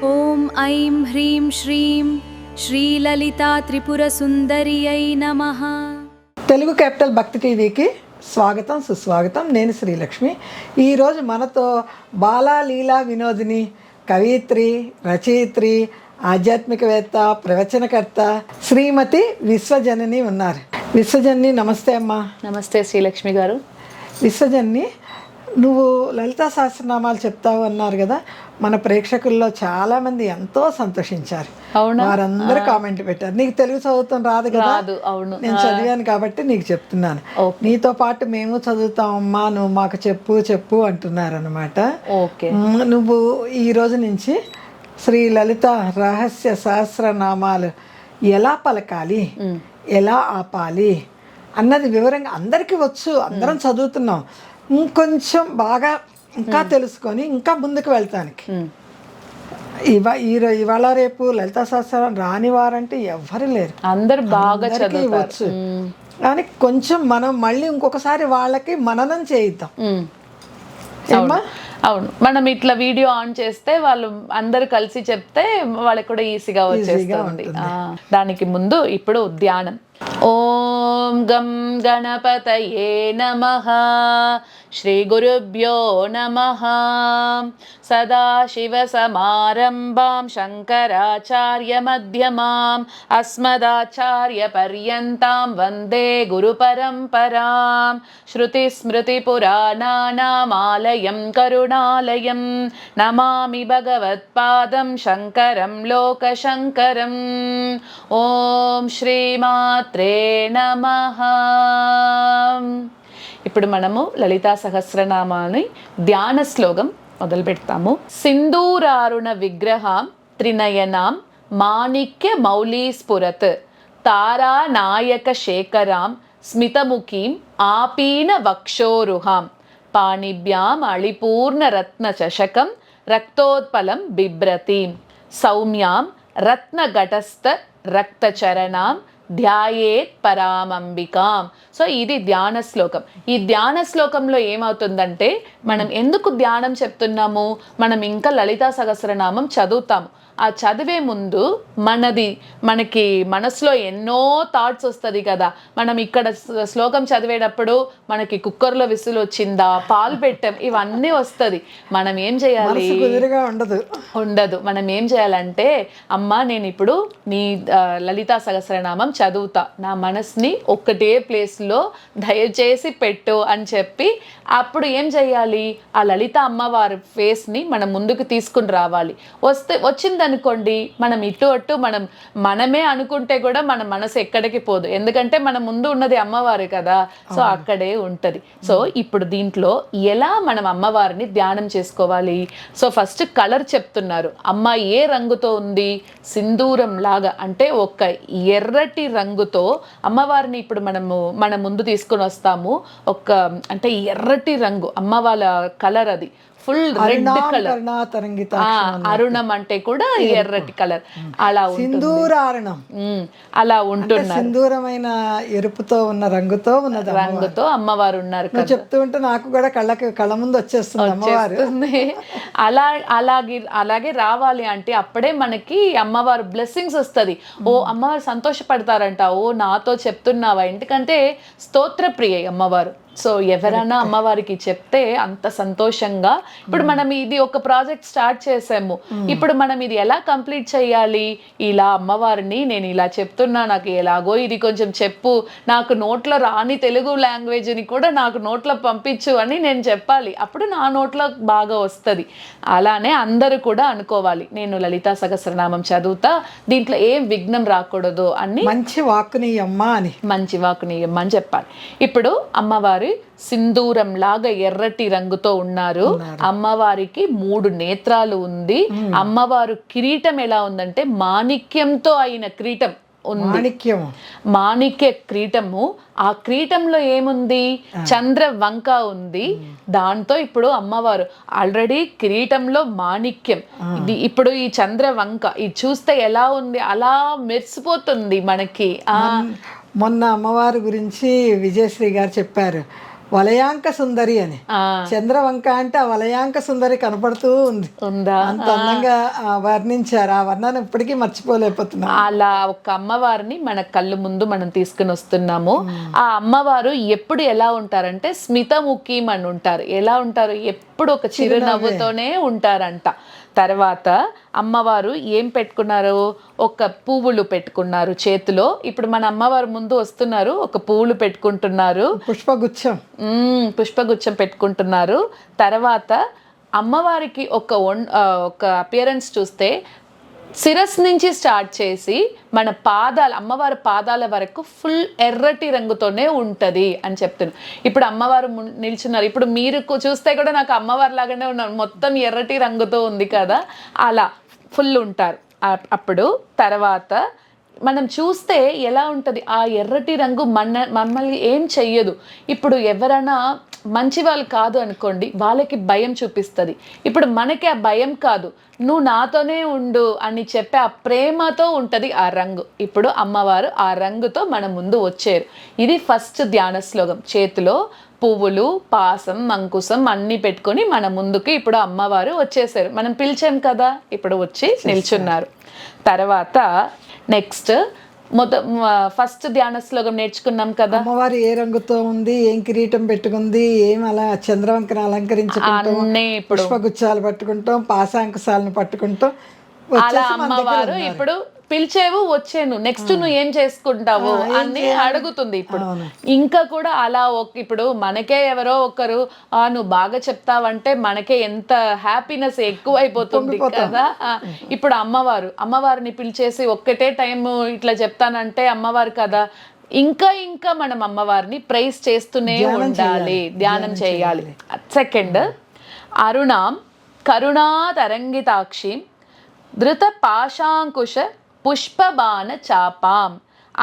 ఓం ఐం హ్రీం శ్రీం శ్రీలలితా త్రిపురసుందర్యై నమః. తెలుగు క్యాపిటల్ భక్తి టీవీకి స్వాగతం, సుస్వాగతం. నేను శ్రీలక్ష్మి. ఈరోజు మనతో బాలా లీలా వినోదిని, కవయిత్రి, రచయిత్రి, ఆధ్యాత్మికవేత్త, ప్రవచనకర్త శ్రీమతి విశ్వజనని ఉన్నారు. విశ్వజనని, నమస్తే అమ్మా. నమస్తే శ్రీలక్ష్మి గారు. విశ్వజనని, నువ్వు లలితా సహస్రనామాలు చెప్తావు అన్నారు కదా, మన ప్రేక్షకుల్లో చాలామంది ఎంతో సంతోషించారు. వారందరూ కామెంట్ పెట్టారు. నీకు తెలుగు చదువుతాం రాదు కదా? అవును, నేను చదివాను కాబట్టి నీకు చెప్తున్నాను. నీతో పాటు మేము చదువుతామమ్మా, నువ్వు మాకు చెప్పు అంటున్నారు అనమాట. నువ్వు ఈ రోజు నుంచి శ్రీ లలిత రహస్య సహస్రనామాలు ఎలా పలకాలి, ఎలా ఆపాలి అన్నది వివరంగా అందరికీ వచ్చు, అందరం చదువుతున్నాం. ఇంకొంచెం బాగా ఇంకా తెలుసుకొని ఇంకా ముందుకు వెళ్తానికి ఇవాళ రేపు లలితా సహస్రం రాని వారంటే ఎవ్వరు లేరు, అందరు బాగా చదవచ్చు. కానీ కొంచెం మనం మళ్ళీ ఇంకొకసారి వాళ్ళకి మననం చేయిద్దాం. అవును, మనం ఇట్లా వీడియో ఆన్ చేస్తే వాళ్ళు అందరు కలిసి చెప్తే వాళ్ళకి కూడా ఈజీగా వచ్చేస్తుంది. దానికి ముందు ఇప్పుడు ధ్యానం. ఓం గం గణపతయే నమః. శ్రీ గురుభ్యో నమః. సదాశివసమారంభాం శంకరాచార్య మధ్యమాం అస్మదాచార్య పర్యంతాం వందే గురు పరంపరాం. శృతిస్మృతిపురాణానామాలయం కరుణాలయం నమామి భగవత్పాదం శంకరం లోకశంకరం. ఓం శ్రీమాత్రే నమః. ఇప్పుడు మనము లలితా సహస్రనామాన్ని ధ్యాన శ్లోకం మొదలు పెడతాము. సింధూరారుణ విగ్రహాం త్రినయనాం మాణిక్య మౌళీస్ఫురత్ తారా నాయక శేఖరాం స్మితముఖీం ఆపీన వక్షోరుహాం పాణిభ్యాం అళిపూర్ణ రత్న చషకం రక్తోత్పలం బిభ్రతీం సౌమ్యాం రత్నఘటస్థ రక్తచరణాం ధ్యాయేత్ పరామంబికాం. సో ఇది ధ్యాన శ్లోకం. ఈ ధ్యాన శ్లోకంలో ఏమవుతుందంటే, మనం ఎందుకు ధ్యానం చెప్తున్నాము, మనం ఇంకా లలితా సహస్రనామం చదువుతాము. ఆ చదివే ముందు మనకి మనసులో ఎన్నో థాట్స్ వస్తుంది కదా. మనం ఇక్కడ శ్లోకం చదివేటప్పుడు మనకి కుక్కర్లో విసులు వచ్చిందా, పాలు పెట్టాం, ఇవన్నీ వస్తుంది. మనం ఏం చేయాలి? ఉండదు. మనం ఏం చేయాలంటే, అమ్మా నేను ఇప్పుడు నీ లలితా సహస్రనామం చదువుతా, నా మనసుని ఒక్కటే ప్లేస్లో దయచేసి పెట్టు అని చెప్పి, అప్పుడు ఏం చేయాలి, ఆ లలిత అమ్మవారి ఫేస్ని మనం ముందుకు తీసుకుని రావాలి. వచ్చిందనుకోండి, మనం ఇటు అటు మనమే అనుకుంటే కూడా మన మనసు ఎక్కడికి పోదు, ఎందుకంటే మన ముందు ఉన్నది అమ్మవారు కదా. సో అక్కడే ఉంటుంది. సో ఇప్పుడు దీంట్లో ఎలా మనం అమ్మవారిని ధ్యానం చేసుకోవాలి? సో ఫస్ట్ కలర్ చెప్తున్నారు. అమ్మ ఏ రంగుతో ఉంది? సింధూరం లాగా, అంటే ఒక ఎర్రటి రంగుతో అమ్మవారిని ఇప్పుడు మన ముందు తీసుకుని వస్తాము. అంటే ఎర్రటి రంగు అమ్మ వాళ్ళ కలర్, అది ఫుల్ రెడ్ కలర్. అరుణం అంటే కూడా ఎర్రటి కలర్, అలా సింధూరారుణం, అలా ఉంటున్నారు. సింధూరమైన ఎరుపుతో ఉన్న రంగుతో అమ్మవారు ఉన్నారు. చెప్తూ ఉంటే నాకు కూడా కళ్ళ ముందు వచ్చేస్తుంది. అలాగే రావాలి అంటే అప్పుడే మనకి అమ్మవారు బ్లెస్సింగ్స్ వస్తుంది. ఓ అమ్మవారు సంతోషపడతారంట, ఓ నాతో చెప్తున్నావా, ఎందుకంటే స్తోత్ర ప్రియ అమ్మవారు. సో ఎవరైనా అమ్మవారికి చెప్తే అంత సంతోషంగా. ఇప్పుడు మనం ఇది ఒక ప్రాజెక్ట్ స్టార్ట్ చేసాము, ఇప్పుడు మనం ఇది ఎలా కంప్లీట్ చేయాలి? ఇలా అమ్మవారిని నేను ఇలా చెప్తున్నా, నాకు ఎలాగో ఇది కొంచెం చెప్పు, నాకు నోట్లో రాని తెలుగు లాంగ్వేజ్ని కూడా నాకు నోట్లో పంపించు అని నేను చెప్పాలి. అప్పుడు నా నోట్లో బాగా వస్తుంది. అలానే అందరూ కూడా అనుకోవాలి, నేను లలితా సహస్రనామం చదువుతా, దీంట్లో ఏం విఘ్నం రాకూడదు అని. మంచి వాక్కునీయమ్మ అని చెప్పాలి. ఇప్పుడు అమ్మవారు సింధూరం లాగా ఎర్రటి రంగుతో ఉన్నారు. అమ్మవారికి 3 నేత్రాలు ఉంది. అమ్మవారు కిరీటం ఎలా ఉందంటే మాణిక్యంతో అయిన కిరీటం ఉంది. మాణిక్య కిరీటము. ఆ కిరీటంలో ఏముంది? చంద్ర వంక ఉంది. దాంతో ఇప్పుడు అమ్మవారు ఆల్రెడీ కిరీటంలో మాణిక్యం, ఇది ఇప్పుడు ఈ చంద్ర వంక ఇది చూస్తే ఎలా ఉంది, అలా మెరిసిపోతుంది మనకి. మొన్న అమ్మవారి గురించి విజయశ్రీ గారు చెప్పారు. వలయాంక సుందరి అని. ఆ, చంద్రవంక అంటే ఆ వలయాంక సుందరి కనపడుతూ ఉంది. ఉందా? అంత అందంగా వర్ణించారు. ఆ వర్ణాన్ని ఇప్పటికీ మర్చిపోలేకపోతున్నాం. అలా ఒక అమ్మవారిని మన కళ్ళు ముందు మనం తీసుకుని వస్తున్నాము. ఆ అమ్మవారు ఎప్పుడు ఎలా ఉంటారంటే స్మితముఖీం అని ఉంటారు. ఎలా ఉంటారు? ఎప్పుడు ఒక చిరునవ్వుతోనే ఉంటారంట. తర్వాత అమ్మవారు ఏం పెట్టుకున్నారు? ఒక పువ్వులు పెట్టుకున్నారు చేతిలో. ఇప్పుడు మన అమ్మవారు ముందు వస్తున్నారు, ఒక పువ్వులు పెట్టుకుంటున్నారు, పుష్పగుచ్చం. పుష్పగుచ్చం పెట్టుకుంటున్నారు. తర్వాత అమ్మవారికి ఒక అపియరెన్స్ చూస్తే శిరస్సు నుంచి స్టార్ట్ చేసి మన పాదాలు, అమ్మవారి పాదాల వరకు ఫుల్ ఎర్రటి రంగుతోనే ఉంటుంది అని చెప్తున్నాను. ఇప్పుడు అమ్మవారు నిల్చున్నారు. ఇప్పుడు మీరు చూస్తే కూడా నాకు అమ్మవారి లాగానే ఉన్నారు, మొత్తం ఎర్రటి రంగుతో ఉంది కదా, అలా ఫుల్ ఉంటారు. అప్పుడు తర్వాత మనం చూస్తే ఎలా ఉంటుంది? ఆ ఎర్రటి రంగు మమ్మల్ని ఏం చెయ్యదు. ఇప్పుడు ఎవరైనా మంచి వాళ్ళు కాదు అనుకోండి, వాళ్ళకి భయం చూపిస్తుంది. ఇప్పుడు మనకి ఆ భయం కాదు, నువ్వు నాతోనే ఉండు అని చెప్పే ఆ ప్రేమతో ఉంటుంది ఆ రంగు. ఇప్పుడు అమ్మవారు ఆ రంగుతో మన ముందు వచ్చారు. ఇది ఫస్ట్ ధ్యాన శ్లోకం. చేతిలో పువ్వులు, పాసం, అంకుశం అన్నీ పెట్టుకొని మన ముందుకి ఇప్పుడు అమ్మవారు వచ్చేసారు. మనం పిలిచాం కదా, ఇప్పుడు వచ్చి నిల్చున్నారు. తర్వాత నెక్స్ట్ ఫస్ట్ ధ్యాన శ్లోకం నేర్చుకున్నాం కదా. అమ్మవారు ఏ రంగుతో ఉంది, ఏం కిరీటం పెట్టుకుంది, ఏం అలా చంద్రవంకను అలంకరించుకుంటాం, పుష్పగుచ్చాలు పట్టుకుంటాం, పాశాంకుశాలను పట్టుకుంటాం. అలా అమ్మవారు ఇప్పుడు పిలిచేవు వచ్చాను, నెక్స్ట్ నువ్వు ఏం చేసుకుంటావు అని అడుగుతుంది. ఇప్పుడు ఇంకా కూడా అలా ఇప్పుడు మనకే ఎవరో ఒకరు నువ్వు బాగా చెప్తావంటే మనకే ఎంత హ్యాపీనెస్ ఎక్కువైపోతుంది కదా. ఇప్పుడు అమ్మవారిని పిలిచేసి ఒక్కటే టైం ఇట్లా చెప్తానంటే అమ్మవారు కదా, ఇంకా ఇంకా మనం అమ్మవారిని ప్రైజ్ చేస్తూనే ఉండాలి, ధ్యానం చేయాలి. సెకండ్, అరుణాం కరుణా తరంగితాక్షి ధృత పాశాంకుశ పుష్పబాణ చాపాం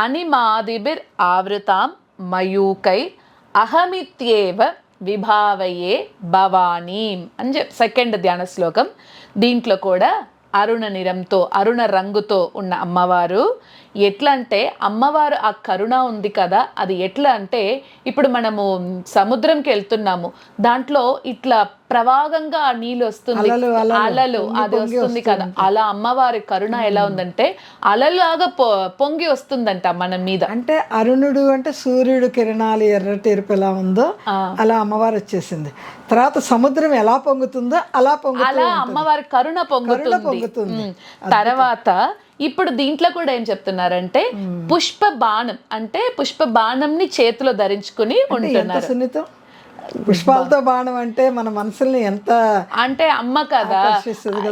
అనిమాదిభిర్ ఆవృతాం మయూకై అహమిత్యేవ విభావయే భవానీం అని సెకండ్ ధ్యాన శ్లోకం. దీంట్లో కూడా అరుణ నిరంతో, అరుణ రంగుతో ఉన్న అమ్మవారు. ఎట్లా అంటే అమ్మవారు ఆ కరుణ ఉంది కదా, అది ఎట్లా అంటే ఇప్పుడు మనము సముద్రంకి వెళ్తున్నాము, దాంట్లో ఇట్లా ప్రవాహంగా ఆ నీళ్ళు వస్తుంది, అలలు అది వస్తుంది కదా, అలా అమ్మవారి కరుణ ఎలా ఉందంటే అలలాగా పొంగి వస్తుందంట మన మీద. అంటే అరుణుడు అంటే సూర్యుడు కిరణాలు ఎర్రటి ఎరుపు ఎలా ఉందో అలా అమ్మవారు వచ్చేసింది. తర్వాత సముద్రం ఎలా పొంగుతుందో అలా అమ్మవారి కరుణ పొంగుతుంది. తర్వాత ఇప్పుడు దీంట్లో కూడా ఏం చెప్తున్నారంటే పుష్ప బాణం అంటే పుష్ప బాణంని చేతిలో ధరించుకుని ఉంటున్నారు. పుష్పాలతో బాణం అంటే మన మనసుల్ని ఎంత అంటే అమ్మ కదా.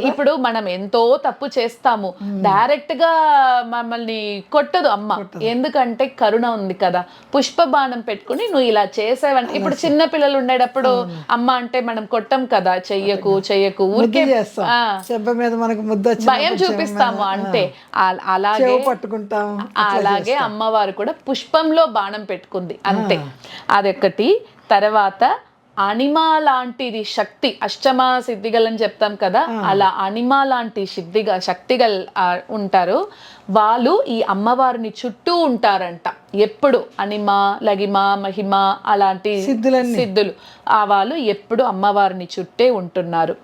ఇప్పుడు మనం ఎంతో తప్పు చేస్తాము, డైరెక్ట్ గా మమ్మల్ని కొట్టదు అమ్మ, ఎందుకంటే కరుణ ఉంది కదా. పుష్ప బాణం పెట్టుకుని నువ్వు ఇలా చేసావంటే, ఇప్పుడు చిన్న పిల్లలు ఉండేటప్పుడు అమ్మ అంటే మనం కొట్టం కదా, చెయ్యకు చెయ్యకు ఊరికే మీద మనకు ముద్ద భయం చూపిస్తాము, అంటే అలాగే పట్టుకుంటాము. అలాగే అమ్మవారు కూడా పుష్పంలో బాణం పెట్టుకుంది అంతే, అదొకటి. తర్వాత అనిమా లాంటిది శక్తి, అష్టమ సిద్ధిగల్ అని చెప్తాం కదా, అలా అనిమా లాంటి శక్తిగల్ ఉంటారు. వాళ్ళు ఈ అమ్మవారిని చుట్టూ ఉంటారంట ఎప్పుడు. అనిమ, లగిమ, మహిమ అలాంటి సిద్ధులు వాళ్ళు ఎప్పుడు అమ్మవారిని చుట్టే ఉంటున్నారు.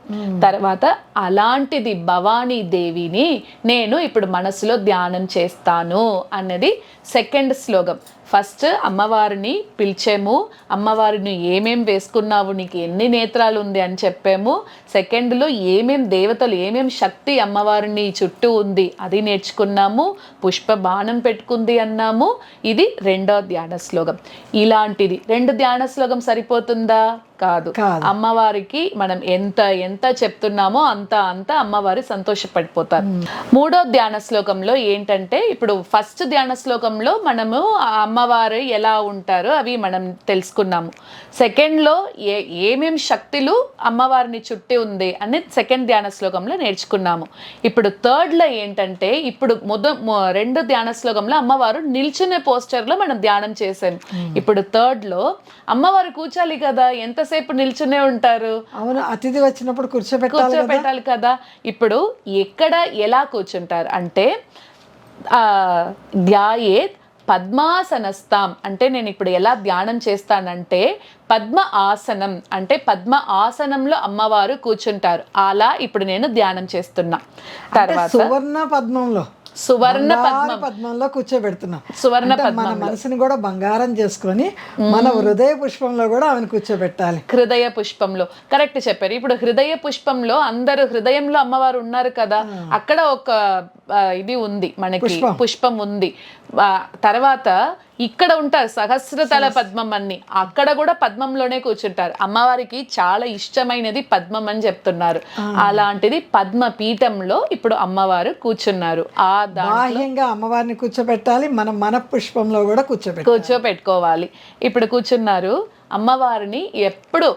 తర్వాత అలాంటిది భవానీ దేవిని నేను ఇప్పుడు మనసులో ధ్యానం చేస్తాను అన్నది సెకండ్ శ్లోకం. ఫస్ట్ అమ్మవారిని పిలిచాము, అమ్మవారిని ఏమేం వేసుకున్నావు, నీకు ఎన్ని నేత్రాలు ఉంది అని చెప్పాము. సెకండ్లో ఏమేం దేవతలు, ఏమేం శక్తి అమ్మవారిని చుట్టూ ఉంది అది నేర్చుకున్నాము. పుష్ప బాణం పెట్టుకుంది అన్నాము. ఇది రెండో ధ్యాన శ్లోకం. ఇలాంటిది 2 ధ్యాన శ్లోకం సరిపోతుందా? కాదు. అమ్మవారికి మనం ఎంత ఎంత చెప్తున్నామో అంత అమ్మవారి సంతోషపడిపోతారు. మూడో ధ్యాన శ్లోకంలో ఏంటంటే, ఇప్పుడు ఫస్ట్ ధ్యాన శ్లోకంలో మనము అమ్మవారు ఎలా ఉంటారో అవి మనం తెలుసుకున్నాము. సెకండ్లో ఏమేం శక్తులు అమ్మవారిని చుట్టి ఉంది అని సెకండ్ ధ్యాన శ్లోకంలో నేర్చుకున్నాము. ఇప్పుడు థర్డ్లో ఏంటంటే, ఇప్పుడు 2 ధ్యాన శ్లోకంలో అమ్మవారు నిల్చునే పోస్చర్లో మనం ధ్యానం చేసాము. ఇప్పుడు థర్డ్లో అమ్మవారు కూర్చోాలి కదా, ఎంతసేపు నిల్చునే ఉంటారు? అవును, అతిథి వచ్చినప్పుడు కూర్చోబెట్టాలి కదా. ఇప్పుడు ఎక్కడ ఎలా కూర్చుంటారు అంటే ధ్యాయేత్ పద్మాసనస్తాం అంటే నేను ఇప్పుడు ఎలా ధ్యానం చేస్తానంటే పద్మ ఆసనం అంటే పద్మ ఆసనంలో అమ్మవారు కూర్చుంటారు, అలా ఇప్పుడు నేను ధ్యానం చేస్తున్నా. తర్వాత సువర్ణ పద్మంలో సువర్ణ పద్మంలో కూర్చోబెడుతున్నాం. సువర్ణ మన మనసుని కూడా బంగారం చేసుకొని మన హృదయ పుష్పంలో కూడా ఆమెను కూర్చోబెట్టాలి. హృదయ పుష్పంలో కరెక్ట్ చెప్పారు. ఇప్పుడు హృదయ పుష్పంలో అందరూ హృదయంలో అమ్మవారు ఉన్నారు కదా, అక్కడ ఒక ఇది ఉంది మనకి, పుష్పం ఉంది. తర్వాత ఇక్కడ ఉంటారు సహస్రతల పద్మం అన్ని, అక్కడ కూడా పద్మంలోనే కూర్చుంటారు. అమ్మవారికి చాలా ఇష్టమైనది పద్మం అని చెప్తున్నారు. అలాంటిది పద్మ పీఠంలో ఇప్పుడు అమ్మవారు కూర్చున్నారు. బాహ్యంగా అమ్మవారిని కూర్చోబెట్టాలి, మనం మన పుష్పంలో కూడా కూర్చోపెట్టుకోవాలి. ఇప్పుడు కూర్చున్నారు. అమ్మవారిని ఎప్పుడు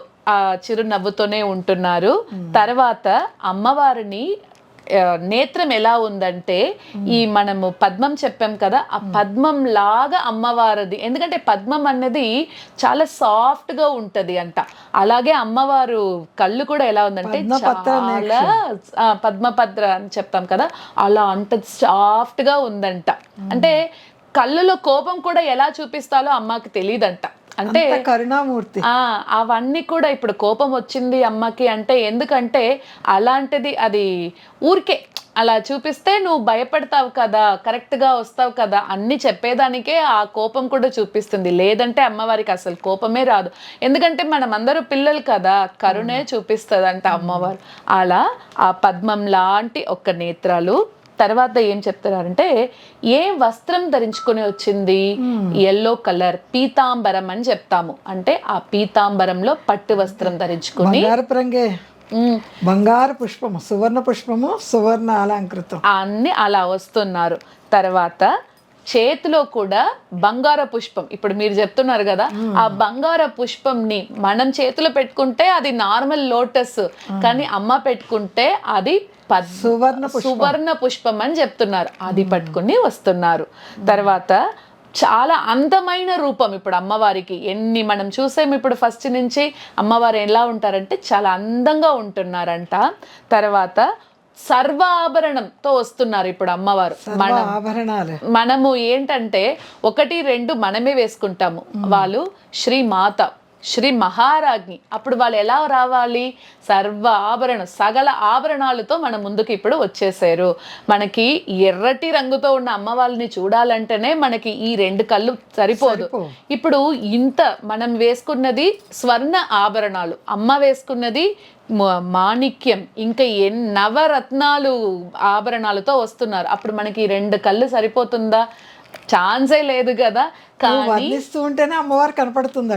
చిరునవ్వుతోనే ఉంటున్నారు. తర్వాత అమ్మవారిని నేత్రం ఎలా ఉందంటే ఈ మనము పద్మం చెప్పాం కదా, ఆ పద్మం లాగా అమ్మవారిది. ఎందుకంటే పద్మం అనేది చాలా సాఫ్ట్ గా ఉంటది అంట. అలాగే అమ్మవారు కళ్ళు కూడా ఎలా ఉందంటే చాలా పద్మపత్ర అని చెప్తాం కదా, అలా అంత సాఫ్ట్ గా ఉందంట. అంటే కళ్ళులో కోపం కూడా ఎలా చూపిస్తాలో అమ్మకి తెలియదంట. అంటే కరుణామూర్తి. అవన్నీ కూడా ఇప్పుడు కోపం వచ్చింది అమ్మకి అంటే ఎందుకంటే అలాంటిది అది ఊరికే అలా చూపిస్తే నువ్వు భయపడతావు కదా, కరెక్ట్గా వస్తావు కదా అన్ని చెప్పేదానికే ఆ కోపం కూడా చూపిస్తుంది. లేదంటే అమ్మవారికి అసలు కోపమే రాదు. ఎందుకంటే మనం అందరూ పిల్లలు కదా, కరుణే చూపిస్తుందంట అమ్మవారు. అలా ఆ పద్మం లాంటి ఒక్క నేత్రాలు. తర్వాత ఏం చెప్తున్నారంటే ఏ వస్త్రం ధరించుకుని వచ్చింది, ఎల్లో కలర్ పీతాంబరం అని చెప్తాము. అంటే ఆ పీతాంబరంలో పట్టు వస్త్రం ధరించుకుని బంగారు పుష్పము, సువర్ణ పుష్పము, సువర్ణ అలంకృతం అన్ని అలా వస్తున్నారు. తర్వాత చేతిలో కూడా బంగార పుష్పం. ఇప్పుడు మీరు చెప్తున్నారు కదా, ఆ బంగార పుష్పంని మనం చేతిలో పెట్టుకుంటే అది నార్మల్ లోటస్, కానీ అమ్మ పెట్టుకుంటే అది సువర్ణ పుష్పం అని చెప్తున్నారు. అది పట్టుకుని వస్తున్నారు. తర్వాత చాలా అందమైన రూపం ఇప్పుడు అమ్మవారికి. ఎన్ని మనం చూసాము ఇప్పుడు ఫస్ట్ నుంచి అమ్మవారు ఎలా ఉంటారంటే చాలా అందంగా ఉంటున్నారంట. తర్వాత సర్వ ఆభరణంతో వస్తున్నారు ఇప్పుడు అమ్మవారు. మనము ఏంటంటే 1, 2 మనమే వేసుకుంటాము, వాళ్ళు శ్రీమాత శ్రీ మహారాజ్ని. అప్పుడు వాళ్ళు ఎలా రావాలి, సర్వ ఆభరణ సగల ఆభరణాలతో మన ముందుకు ఇప్పుడు వచ్చేసారు. మనకి ఎర్రటి రంగుతో ఉన్న అమ్మవారిని చూడాలంటేనే మనకి ఈ 2 కళ్ళు సరిపోదు. ఇప్పుడు ఇంత మనం వేసుకున్నది స్వర్ణ ఆభరణాలు, అమ్మ వేసుకున్నది మాణిక్యం, ఇంకా నవరత్నాలు ఆభరణాలతో వస్తున్నారు. అప్పుడు మనకి 2 కళ్ళు సరిపోతుందా? ఛాన్సే లేదు కదా. ఉంటేనే అమ్మవారు కనపడుతుంది.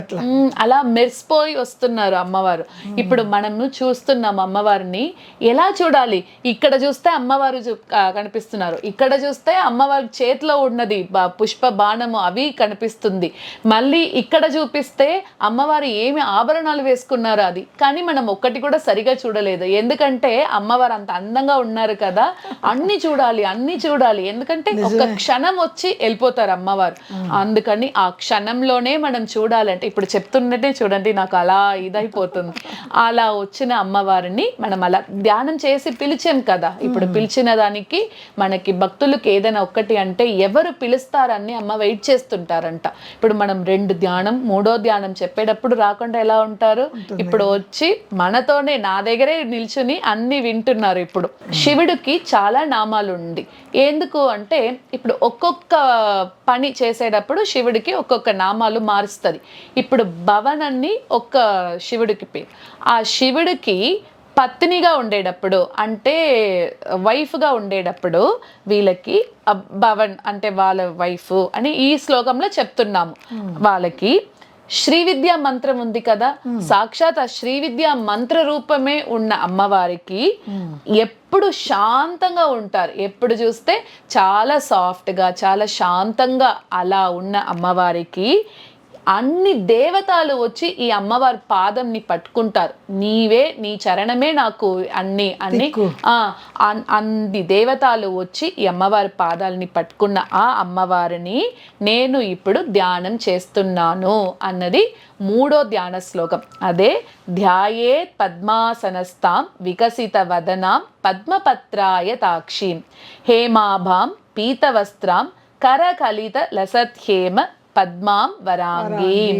అలా మెరిసిపోయి వస్తున్నారు అమ్మవారు. ఇప్పుడు మనము చూస్తున్నాం అమ్మవారిని. ఎలా చూడాలి? ఇక్కడ చూస్తే అమ్మవారు కనిపిస్తున్నారు, ఇక్కడ చూస్తే అమ్మవారి చేతిలో ఉన్నది పుష్ప బాణము అవి కనిపిస్తుంది. మళ్ళీ ఇక్కడ చూపిస్తే అమ్మవారు ఏమి ఆభరణాలు వేసుకున్నారో అది, కానీ మనం ఒక్కటి కూడా సరిగా చూడలేదు. ఎందుకంటే అమ్మవారు అంత అందంగా ఉన్నారు కదా, అన్ని చూడాలి అన్ని చూడాలి. ఎందుకంటే ఒక క్షణం వచ్చి వెళ్ళిపోతారు అమ్మవారు. అందుకని ఆ క్షణంలోనే మనం చూడాలంటే ఇప్పుడు చెప్తున్నట్టే చూడండి, నాకు అలా ఇదైపోతుంది. అలా వచ్చిన అమ్మవారిని మనం అలా ధ్యానం చేసి పిలిచాం కదా. ఇప్పుడు పిలిచిన దానికి మనకి భక్తులకు ఏదైనా ఒక్కటి అంటే ఎవరు పిలుస్తారని అమ్మ వెయిట్ చేస్తుంటారంట. ఇప్పుడు మనం 2 ధ్యానం 3వ ధ్యానం చెప్పేటప్పుడు రాకుండా ఎలా ఉంటారు? ఇప్పుడు వచ్చి మనతోనే నా దగ్గరే నిల్చుని అన్ని వింటున్నారు. ఇప్పుడు శివుడికి చాలా నామాలు ఉంది. ఎందుకు అంటే ఇప్పుడు ఒక్కొక్క పని చేసేటప్పుడు శివుడికి ఒక్కొక్క నామాలు మారుస్తుంది. ఇప్పుడు భవనాన్ని ఒక్క శివుడికి పేరు. ఆ శివుడికి పత్నిగా ఉండేటప్పుడు అంటే వైఫ్గా ఉండేటప్పుడు వీళ్ళకి భవన్ అంటే వాళ్ళ వైఫ్ అని ఈ శ్లోకంలో చెప్తున్నాము. వాళ్ళకి శ్రీవిద్యా మంత్రం ఉంది కదా, సాక్షాత్ ఆ శ్రీవిద్యా మంత్ర రూపమే ఉన్న అమ్మవారికి ఎప్పుడు శాంతంగా ఉంటారు. ఎప్పుడు చూస్తే చాలా సాఫ్ట్గా చాలా శాంతంగా అలా ఉన్న అమ్మవారికి అన్ని దేవతలు వచ్చి ఈ అమ్మవారి పాదంని పట్టుకుంటారు. నీవే, నీ చరణమే నాకు అన్ని అన్ని దేవతలు వచ్చి ఈ అమ్మవారి పాదాలని పట్టుకున్న ఆ అమ్మవారిని నేను ఇప్పుడు ధ్యానం చేస్తున్నాను అన్నది 3వ ధ్యాన శ్లోకం. అదే ధ్యాయే పద్మాసనస్తాం వికసిత వదనాం పద్మపత్రాయ తాక్షీం హేమాభాం పీతవస్త్రాం కరకలిత లసత్హేమ పద్మాం వరాంగీం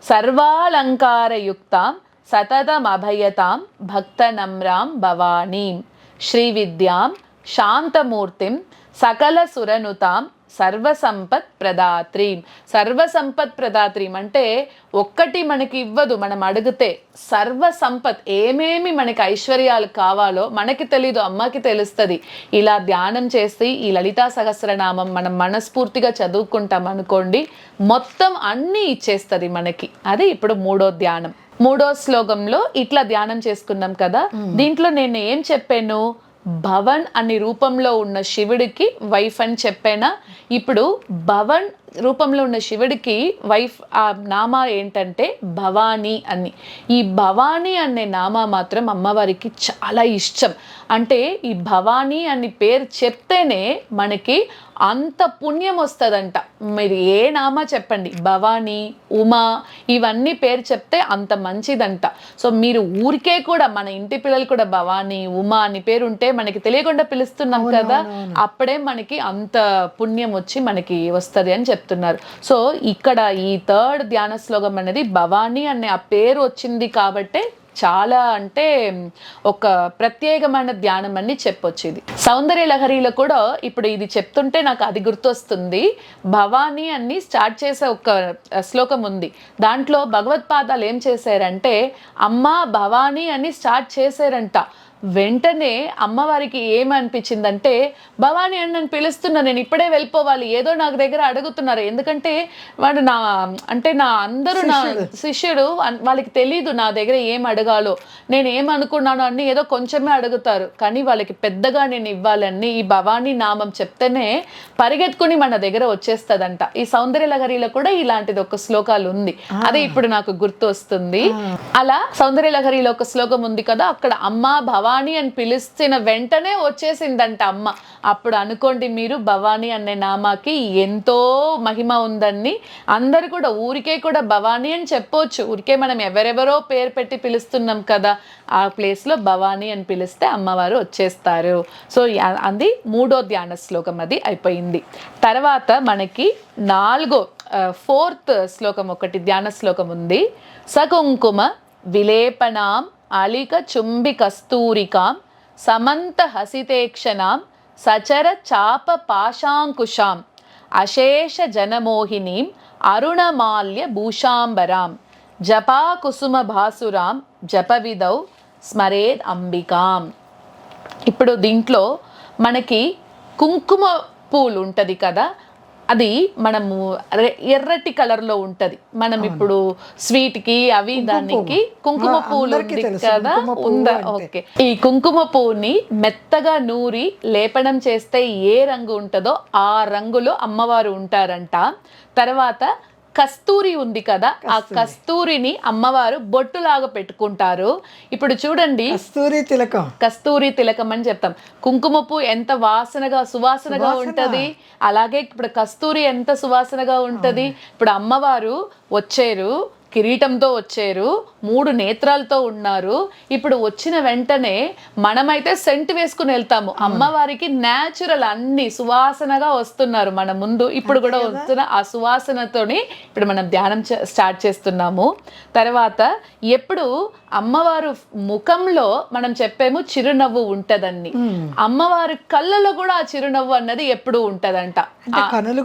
సర్వాలంకారయుక్తాం సతతమభయతాం భక్తనమ్రాం భవానీం శ్రీవిద్యాం శాంతమూర్తిం సకల సురనుతాం సర్వసంపత్ ప్రదాత్రీం. సర్వసంపత్ ప్రదాత్రీం అంటే ఒక్కటి మనకి ఇవ్వదు, మనం అడిగితే సర్వసంపత్, ఏమేమి మనకి ఐశ్వర్యాలు కావాలో మనకి తెలీదు, అమ్మకి తెలుస్తుంది. ఇలా ధ్యానం చేసి ఈ లలితా సహస్రనామం మనం మనస్ఫూర్తిగా చదువుకుంటాం అనుకోండి, మొత్తం అన్నీ ఇచ్చేస్తుంది మనకి. అది ఇప్పుడు మూడో ధ్యానం. మూడో శ్లోకంలో ఇట్లా ధ్యానం చేసుకున్నాం కదా. దీంట్లో నేను ఏం చెప్పాను, భవన్ అనే రూపంలో ఉన్న శివుడికి వైఫ్ అని చెప్పానా. ఇప్పుడు భవన్ రూపంలో ఉన్న శివుడికి వైఫ్ ఆ నామా ఏంటంటే భవానీ అని. ఈ భవానీ అనే నామా మాత్రం అమ్మవారికి చాలా ఇష్టం. అంటే ఈ భవానీ అని పేరు చెప్తేనే మనకి అంత పుణ్యం వస్తుందంట. మీరు ఏ నామా చెప్పండి, భవానీ, ఉమా, ఇవన్నీ పేరు చెప్తే అంత మంచిదంట. సో మీరు ఊరికే కూడా మన ఇంటి పిల్లలు కూడా భవానీ, ఉమా అని పేరు ఉంటే మనకి తెలియకుండా పిలుస్తున్నాం కదా, అప్పుడే మనకి అంత పుణ్యం వచ్చి మనకి వస్తుంది అని చెప్తున్నారు. సో ఇక్కడ ఈ థర్డ్ ధ్యాన శ్లోకం అనేది భవానీ అనే ఆ పేరు వచ్చింది కాబట్టే చాలా అంటే ఒక ప్రత్యేకమైన ధ్యానం అని చెప్పొచ్చు. ఇది సౌందర్య లహరిలో కూడా ఇప్పుడు ఇది చెప్తుంటే నాకు అది గుర్తొస్తుంది. భవానీ అని స్టార్ట్ చేసే ఒక శ్లోకం ఉంది. దాంట్లో భగవత్పాదాలు ఏం చేశారంటే అమ్మా భవానీ అని స్టార్ట్ చేశారంట. వెంటనే అమ్మవారికి ఏమనిపించిందంటే భవానీ అని నన్ను పిలుస్తున్నా, నేను ఇప్పుడే వెళ్ళిపోవాలి, ఏదో నాకు దగ్గర అడుగుతున్నారు. ఎందుకంటే వాడు నా అందరూ నా శిష్యుడు, వాళ్ళకి తెలీదు నా దగ్గర ఏం అడగాలో, నేను ఏమనుకున్నాను అని ఏదో కొంచెమే అడుగుతారు. కానీ వాళ్ళకి పెద్దగా నేను ఇవ్వాలని ఈ భవానీ నామం చెప్తేనే పరిగెత్తుకుని మన దగ్గర వచ్చేస్తుందంట. ఈ సౌందర్య లహరిలో కూడా ఇలాంటిది ఒక శ్లోకాలు ఉంది, అదే ఇప్పుడు నాకు గుర్తు వస్తుంది. అలా సౌందర్య లహరిలో ఒక శ్లోకం ఉంది కదా, అక్కడ అమ్మ భవానీ అని పిలిచిన వెంటనే వచ్చేసిందంట అమ్మ. అప్పుడు అనుకోండి మీరు, భవానీ అనే నామాకి ఎంతో మహిమ ఉందని. అందరు కూడా ఊరికే కూడా భవానీ అని చెప్పొచ్చు, ఊరికే మనం ఎవరెవరో పేరు పెట్టి పిలుస్తున్నాం కదా, ఆ ప్లేస్లో భవానీ అని పిలిస్తే అమ్మవారు వచ్చేస్తారు. సో అది మూడో ధ్యాన శ్లోకం, అది అయిపోయింది. తర్వాత మనకి ఫోర్త్ శ్లోకం ఒకటి ధ్యాన శ్లోకం ఉంది. సకుంకుమ విలేపనాం అలిక చుంబి కస్తూరికాం సమంత హసితేక్షణాం సచర చాప పాశాంకుశాం అశేష జనమోహినీం అరుణమాల్య భూషాంబరాం జపా కుసుమ భాసురాం జపవిదౌ స్మరేద్ అంబికాం. ఇప్పుడు దీంట్లో మనకి కుంకుమ పూలు ఉంటుంది కదా, అది మనము ఎర్రటి కలర్లో ఉంటుంది. మనం ఇప్పుడు స్వీట్కి అవి దానికి కుంకుమ పూలు ఉంది కదా, ఉందా? ఓకే. ఈ కుంకుమ పువ్వుని మెత్తగా నూరి లేపనం చేస్తే ఏ రంగు ఉంటుందో ఆ రంగులో అమ్మవారు ఉంటారంట. తర్వాత కస్తూరి ఉంది కదా, ఆ కస్తూరిని అమ్మవారు బొట్టులాగా పెట్టుకుంటారు. ఇప్పుడు చూడండి, కస్తూరి తిలకం అని చెప్తాం. కుంకుమ పువ్వు ఎంత సువాసనగా ఉంటది, అలాగే ఇప్పుడు కస్తూరి ఎంత సువాసనగా ఉంటది. ఇప్పుడు అమ్మవారు వచ్చారు, కిరీటంతో వచ్చారు, 3 నేత్రాలతో ఉన్నారు. ఇప్పుడు వచ్చిన వెంటనే మనమైతే సెంట్ వేసుకుని వెళ్తాము, అమ్మవారికి న్యాచురల్ అన్ని సువాసనగా వస్తున్నారు మన ముందు. ఇప్పుడు కూడా వస్తున్న ఆ సువాసనతోని ఇప్పుడు మనం ధ్యానం స్టార్ట్ చేస్తున్నాము. తర్వాత ఎప్పుడు అమ్మవారు ముఖంలో మనం చెప్పేమో చిరునవ్వు ఉంటదని, అమ్మవారి కళ్ళలో కూడా ఆ చిరునవ్వు అన్నది ఎప్పుడు ఉంటదంట. కళ్ళు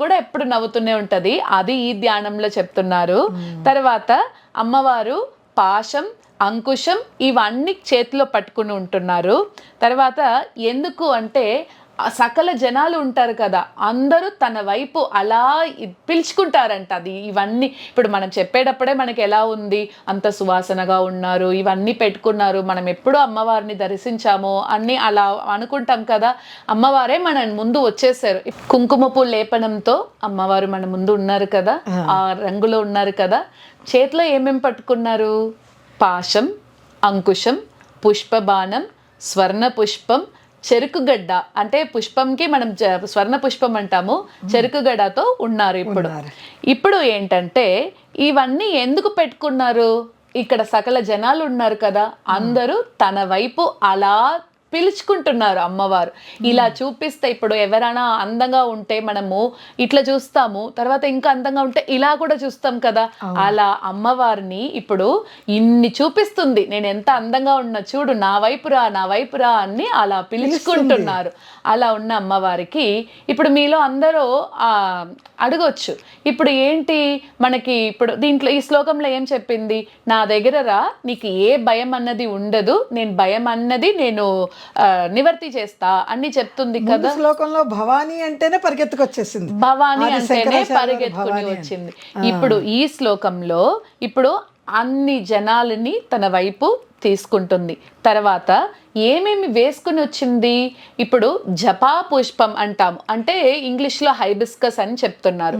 కూడా ఎప్పుడు నవ్వుతూనే ఉంటది. అది ఈ ధ్యానంలో చెప్తున్నారు. తర్వాత అమ్మవారు పాశం, అంకుశం ఇవన్నీ చేతిలో పట్టుకుని ఉంటున్నారు. తర్వాత ఎందుకు అంటే సకల జనాలు ఉంటారు కదా, అందరూ తన వైపు అలా పిలుచుకుంటారంట. అది ఇవన్నీ ఇప్పుడు మనం చెప్పేటప్పుడే మనకి ఎలా ఉంది, అంత సువాసనగా ఉన్నారు, ఇవన్నీ పెట్టుకున్నారు, మనం ఎప్పుడూ అమ్మవారిని దర్శించాము అన్ని అలా అనుకుంటాం కదా. అమ్మవారే మన ముందు వచ్చేసారు. కుంకుమ పువ్వు లేపనంతో అమ్మవారు మన ముందు ఉన్నారు కదా, ఆ రంగులో ఉన్నారు కదా. చేతిలో ఏమేమి పట్టుకున్నారు? పాశం, అంకుశం, పుష్పబాణం, స్వర్ణ పుష్పం, చెరుకుగడ్డ. అంటే పుష్పంకి మనం స్వర్ణ పుష్పం అంటాము, చెరుకుగడ్డతో ఉన్నారు. ఇప్పుడు ఏంటంటే ఇవన్నీ ఎందుకు పెట్టుకున్నారు? ఇక్కడ సకల జనాలు ఉన్నారు కదా, అందరూ తన వైపు అలా పిలుచుకుంటున్నారు అమ్మవారు. ఇలా చూపిస్తే ఇప్పుడు ఎవరైనా అందంగా ఉంటే మనము ఇట్లా చూస్తాము, తర్వాత ఇంకా అందంగా ఉంటే ఇలా కూడా చూస్తాం కదా. అలా అమ్మవారిని ఇప్పుడు ఇన్ని చూపిస్తుంది, నేను ఎంత అందంగా ఉన్నా చూడు, నా వైపురా నా వైపురా అని అలా పిలుచుకుంటున్నారు. అలా ఉన్న అమ్మవారికి ఇప్పుడు మీలో అందరూ అడగొచ్చు, ఇప్పుడు ఏంటి మనకి ఇప్పుడు దీంట్లో ఈ శ్లోకంలో ఏం చెప్పింది, నా దగ్గర రా, నీకు ఏ భయం అన్నది ఉండదు, నేను భయం అన్నది నేను నివర్తి చేస్తా అని చెప్తుంది కదా. శ్లోకంలో భవానీ అంటేనే పరిగెత్తుకొచ్చేసింది, భవానీ అంటేనే పరిగెత్తుకుని వచ్చింది. ఇప్పుడు ఈ శ్లోకంలో ఇప్పుడు అన్ని జనాలని తన వైపు తీసుకుంటుంది. తర్వాత ఏమేమి వేసుకుని వచ్చింది, ఇప్పుడు జపా పుష్పం అంటాము, అంటే ఇంగ్లీష్లో హైబిస్కస్ అని చెప్తున్నారు.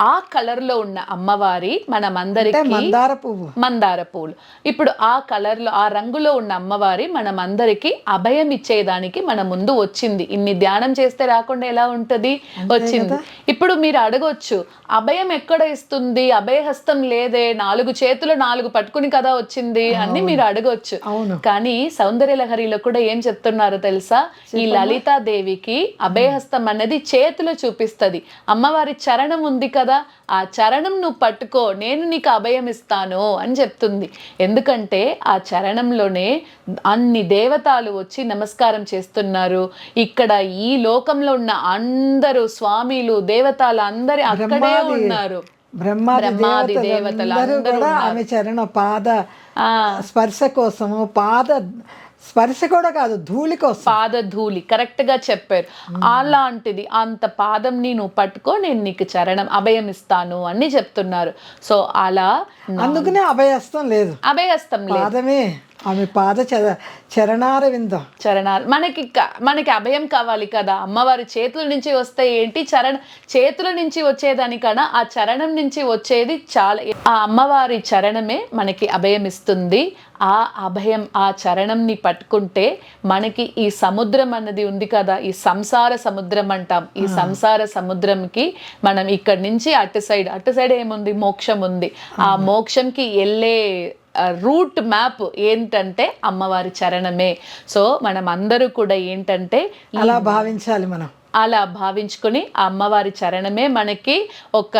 ఆ కలర్ లో ఉన్న అమ్మవారి మనమందరికి మందార పువ్వులు. ఇప్పుడు ఆ కలర్ లో ఆ రంగులో ఉన్న అమ్మవారి మనమందరికి అభయం ఇచ్చేదానికి మన ముందు వచ్చింది. ఇన్ని ధ్యానం చేస్తే రాకుండా ఎలా ఉంటది, వచ్చింది. ఇప్పుడు మీరు అడగొచ్చు, అభయం ఎక్కడ ఇస్తుంది, అభయహస్తం లేదే, 4 చేతులు 4 పట్టుకుని కదా వచ్చింది అని మీరు అడగొచ్చు. కానీ సౌందర్య లహరిలో కూడా ఏం చెప్తున్నారో తెలుసా, ఈ లలితాదేవికి అభయహస్తం అనేది చేతిలో చూపిస్తుంది. అమ్మవారి చరణం ఉంది కదా, ఆ చరణం నువ్వు పట్టుకో, నేను నీకు అభయం ఇస్తాను అని చెప్తుంది. ఎందుకంటే ఆ చరణంలోనే అన్ని దేవతలు వచ్చి నమస్కారం చేస్తున్నారు. ఇక్కడ ఈ లోకంలో ఉన్న అందరూ స్వామిలు దేవతలు అందరి అక్కడే ఉన్నారు. బ్రహ్మాది దేవతలు కూడా ఆమె చరణ పాద స్పర్శ కోసము, పాద స్పర్శ కూడా కాదు, ధూళి కోసం, పాద ధూళి, కరెక్ట్ గా చెప్పారు. అలాంటిది అంత పాదం నువ్వు పట్టుకో, నేను నీకు చరణం అభయం ఇస్తాను అని చెప్తున్నారు. సో అలా అందుకనే అభయహస్తం లేదు, అభయహస్తం పాదమే ఆమె పాద చరణారవిందం. మనకి అభయం కావాలి కదా, అమ్మవారి చేతుల నుంచి వస్తే ఏంటి, చేతుల నుంచి వచ్చేదానికన్నా ఆ చరణం నుంచి వచ్చేది చాలా. ఆ అమ్మవారి చరణమే మనకి అభయం ఇస్తుంది. ఆ అభయం, ఆ చరణంని పట్టుకుంటే మనకి ఈ సముద్రం అన్నది ఉంది కదా, ఈ సంసార సముద్రం అంటాం, ఈ సంసార సముద్రంకి మనం ఇక్కడి నుంచి అటు సైడ్ ఏముంది, మోక్షం ఉంది. ఆ మోక్షంకి వెళ్ళే రూట్ మ్యాప్ ఏంటంటే అమ్మవారి చరణమే. సో మనం అందరూ కూడా ఏంటంటే అలా భావించాలి, మనం అలా భావించుకొని ఆ అమ్మవారి చరణమే మనకి ఒక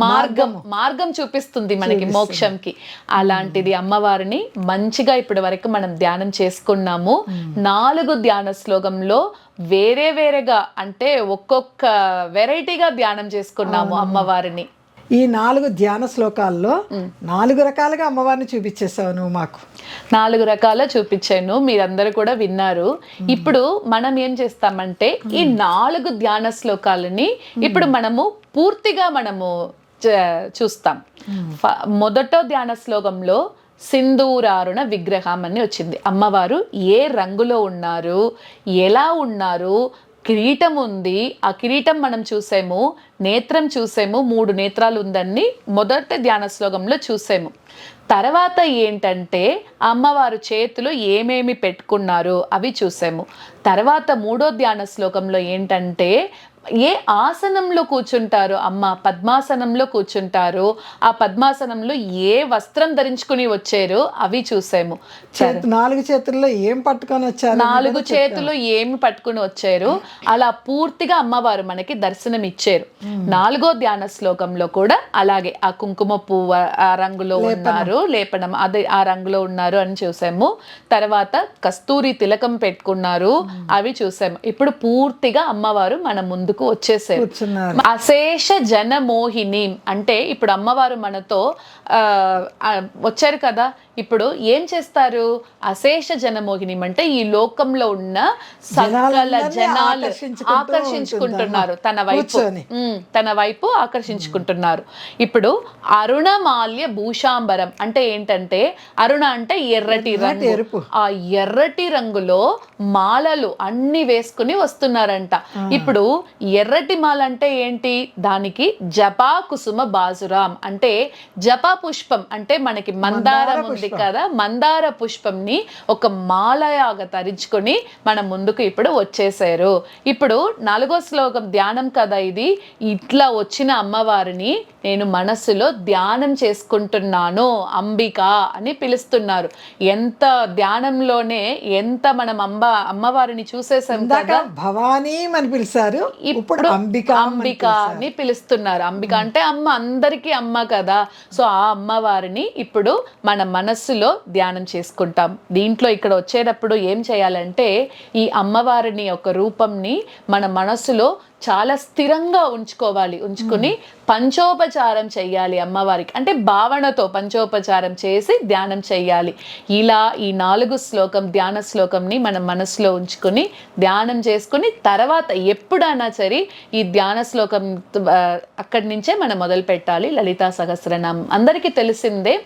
మార్గం చూపిస్తుంది మనకి మోక్షంకి. అలాంటిది అమ్మవారిని మంచిగా ఇప్పటి వరకు మనం ధ్యానం చేసుకున్నాము. 4 ధ్యాన శ్లోకంలో వేరేగా అంటే ఒక్కొక్క వెరైటీగా ధ్యానం చేసుకున్నాము అమ్మవారిని. ఈ 4 ధ్యాన శ్లోకాల్లో 4 రకాలుగా అమ్మవారిని చూపించేసావు నువ్వు మాకు. 4 రకాల చూపించాను, మీరందరూ కూడా విన్నారు. ఇప్పుడు మనం ఏం చేస్తామంటే ఈ 4 ధ్యాన శ్లోకాలని ఇప్పుడు మనము పూర్తిగా చూస్తాం. మొదట ధ్యాన శ్లోకంలో సింధూరారుణ విగ్రహం అని వచ్చింది. అమ్మవారు ఏ రంగులో ఉన్నారు, ఎలా ఉన్నారు, కిరీటం ఉంది, ఆ కిరీటం మనం చూసాము, నేత్రం చూసాము, 3 నేత్రాలు ఉందని మొదటి ధ్యాన శ్లోకంలో చూసాము. తర్వాత ఏంటంటే అమ్మవారు చేతులు ఏమేమి పెట్టుకున్నారు అవి చూసాము. తర్వాత 3వ ధ్యాన శ్లోకంలో ఏంటంటే ఏ ఆసనంలో కూర్చుంటారు అమ్మ, పద్మాసనంలో కూర్చుంటారు, ఆ పద్మాసనంలో ఏ వస్త్రం ధరించుకుని వచ్చారు అవి చూసాము. 4 చేతుల్లో ఏం పట్టుకొని వచ్చారు, 4 చేతులు ఏమి పట్టుకుని వచ్చారు, అలా పూర్తిగా అమ్మవారు మనకి దర్శనం ఇచ్చారు. 4వ ధ్యాన శ్లోకంలో కూడా అలాగే ఆ కుంకుమ పువ్వు ఆ రంగులో ఉన్నారు, లేపనం అదే ఆ రంగులో ఉన్నారు అని చూసాము. తర్వాత కస్తూరి తిలకం పెట్టుకున్నారు అవి చూసాము. ఇప్పుడు పూర్తిగా అమ్మవారు మన ముందుకు వచ్చేసారు. అశేష జనమోహిని అంటే ఇప్పుడు అమ్మవారు మనతో వచ్చారు కదా, ఇప్పుడు ఏం చేస్తారు, అశేష జనమోహిని అంటే ఈ లోకంలో ఉన్న సకల జనాలు ఆకర్షించుకుంటున్నారు తన వైపు ఆకర్షించుకుంటున్నారు. ఇప్పుడు అరుణమాల్య భూషాంబరం అంటే ఏంటంటే, అరుణ అంటే ఎర్రటి రంగు, ఆ ఎర్రటి రంగులో మాలలు అన్ని వేసుకుని వస్తున్నారంట. ఇప్పుడు ఎర్రటి మాల అంటే ఏంటి, దానికి జపా కుసుమ బాజురాం అంటే జపా పుష్పం అంటే మనకి మందారం ఉంది కదా మందార పుష్పంని ఒక మాలయాగా తరించుకొని మన ముందుకు ఇప్పుడు వచ్చేసారు. ఇప్పుడు 4వ శ్లోకం ధ్యానం కదా ఇది. ఇట్లా వచ్చిన అమ్మవారిని నేను మనస్సులో ధ్యానం చేసుకుంటున్నాను, అంబిక అని పిలుస్తున్నారు. ఎంత ధ్యానంలోనే ఎంత మనం అమ్మవారిని చూసేసాం కదా. భవానీ అని పిలిచారు, ఇప్పుడు అంబిక అని పిలుస్తున్నారు. అంబిక అంటే అమ్మ, అందరికీ అమ్మ కదా. సో ఆ అమ్మవారిని ఇప్పుడు మన మనస్సులో ధ్యానం చేసుకుంటాం. దీంట్లో ఇక్కడ వచ్చేటప్పుడు ఏం చేయాలంటే ఈ అమ్మవారిని ఒక రూపంని మన మనస్సులో చాలా స్థిరంగా ఉంచుకుని పంచోపచారం చెయ్యాలి అమ్మవారికి. అంటే భావనతో పంచోపచారం చేసి ధ్యానం చెయ్యాలి. ఇలా ఈ 4 శ్లోకం ధ్యాన శ్లోకంని మనం మనసులో ఉంచుకొని ధ్యానం చేసుకుని తర్వాత ఎప్పుడైనా సరే ఈ ధ్యాన శ్లోకం అక్కడి నుంచే మనం మొదలు పెట్టాలి. లలితా సహస్రనామం అందరికీ తెలిసిందే.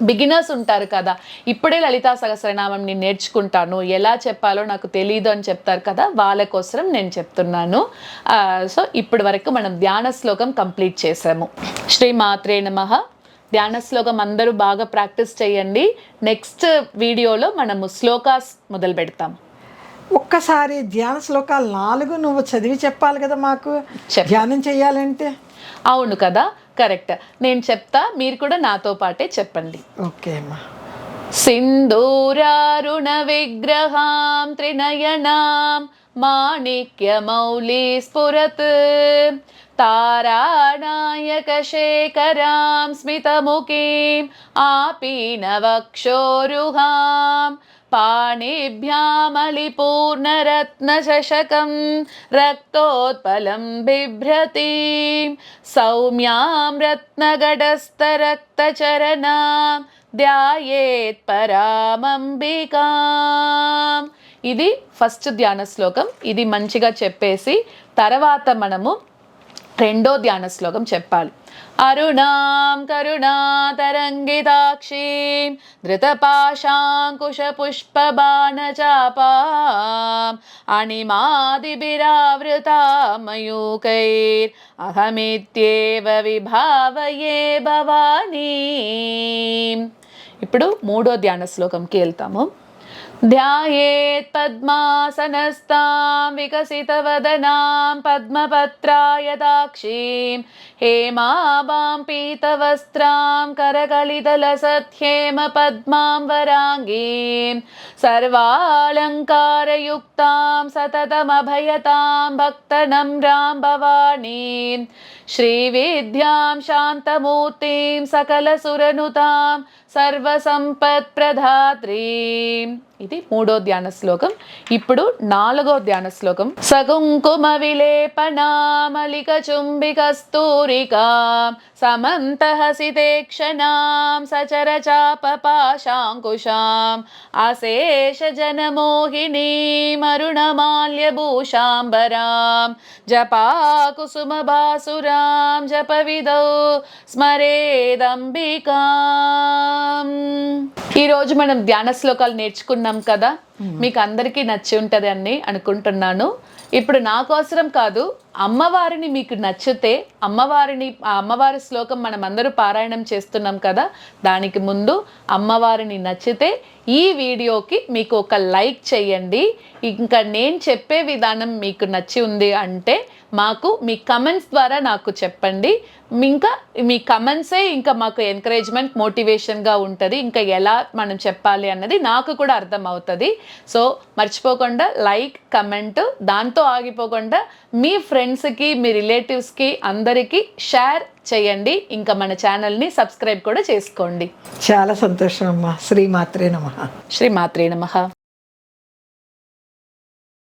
బిగినర్స్ ఉంటారు కదా, ఇప్పుడే లలితా సహస్రనామం నేను నేర్చుకుంటాను, ఎలా చెప్పాలో నాకు తెలీదు అని చెప్తారు కదా, వాళ్ళ కోసం నేను చెప్తున్నాను. సో ఇప్పటి వరకు మనం ధ్యాన శ్లోకం కంప్లీట్ చేసాము. శ్రీ మాత్రే నమః. ధ్యాన శ్లోకం అందరూ బాగా ప్రాక్టీస్ చేయండి. నెక్స్ట్ వీడియోలో మనము శ్లోకాస్ మొదలు పెడతాం. ఒక్కసారి ధ్యాన శ్లోకాలు 4 నువ్వు చదివి చెప్పాలి కదా మాకు, ధ్యానం చెయ్యాలంటే. అవును కదా, కరెక్ట్. నేను చెప్తా, మీరు కూడా నాతో పాటే చెప్పండి. ఓకే అమ్మా. సింధూరారుణ విగ్రహాం త్రినయనాం మాణిక్యమౌళి స్ఫురత్ తారానాయక శేఖరాం స్మితముఖీం ఆపీనవక్షోరుహాం పాణిభ్యామలిపూర్ణరత్నశశకం రక్తోత్పలం బిభ్రతీం సౌమ్యాం రత్నగడస్థరక్తచరణాం ధ్యాయేత్ పరామంబికాం. ఇది ఫస్ట్ ధ్యాన శ్లోకం. ఇది మంచిగా చెప్పేసి తర్వాత మనము 2వ ధ్యాన శ్లోకం చెప్పాలి. అరుణాం కరుణాతరంగితాక్షీం ధృతపాశాంకుశపుష్పబాణచాపాం అణిమాదిభిరావృతాం మయూకైర్ అహమిత్యేవ విభావయే భవానీం. ఇప్పుడు 3వ ధ్యాన శ్లోకంకి వెళ్తాము. ధ్యాయేత్ పద్మాసనస్తాం వికసితవదనాం పద్మపత్రాయతాక్షీం హేమాభాం పీతవస్త్రాం కరకలితలసత్యేమ పద్మాం వరాంగీం సర్వాలంకారయుక్తాం సతతమభయతాం భక్తనమ్రాం భవానీం శ్రీవిద్యాం శాంతమూర్తిం సకలసురనుతాం సర్వసంపత్ప్రధాత్రీం. ఇది 3వ ధ్యాన శ్లోకం. ఇప్పుడు 4వ ధ్యాన శ్లోకం. సకుంకుమ విలేపనామలిక చుంబికస్తూరికాం సమంతహసితేక్షణాం సచరచాపపాశాంకుశాం అశేష జనమోహినీం అరుణమాల్యభూషాంబరాం జపాకుసుమభాసురాం జపవిదౌ స్మరేదంబికాం. ఈరోజు మనం ధ్యాన శ్లోకాలు నేర్చుకున్నాం కదా, మీకు అందరికీ నచ్చి ఉంటుంది అని అనుకుంటున్నాను. ఇప్పుడు నా కోసరం కాదు, అమ్మవారిని మీకు నచ్చితే అమ్మవారి శ్లోకం మనం అందరూ పారాయణం చేస్తున్నాం కదా, దానికి ముందు అమ్మవారిని నచ్చితే ఈ వీడియోకి మీకు ఒక లైక్ చేయండి. ఇంకా నేను చెప్పే విధానం మీకు నచ్చి ఉంది అంటే మాకు మీ కమెంట్స్ ద్వారా నాకు చెప్పండి. ఇంకా మీ కమెంట్సే ఇంకా మాకు ఎంకరేజ్మెంట్, మోటివేషన్గా ఉంటుంది. ఇంకా ఎలా మనం చెప్పాలి అన్నది నాకు కూడా అర్థం అవుతుంది. సో మర్చిపోకుండా లైక్, కమెంట్, దాంతో ఆగిపోకుండా మీ ఫ్రెండ్స్కి, మీ రిలేటివ్స్కి అందరికీ షేర్ చేయండి. ఇంకా మన ఛానల్ని సబ్స్క్రైబ్ కూడా చేసుకోండి. చాలా సంతోషం అమ్మా. శ్రీమాత్రే నమః. శ్రీమాత్రే నమః.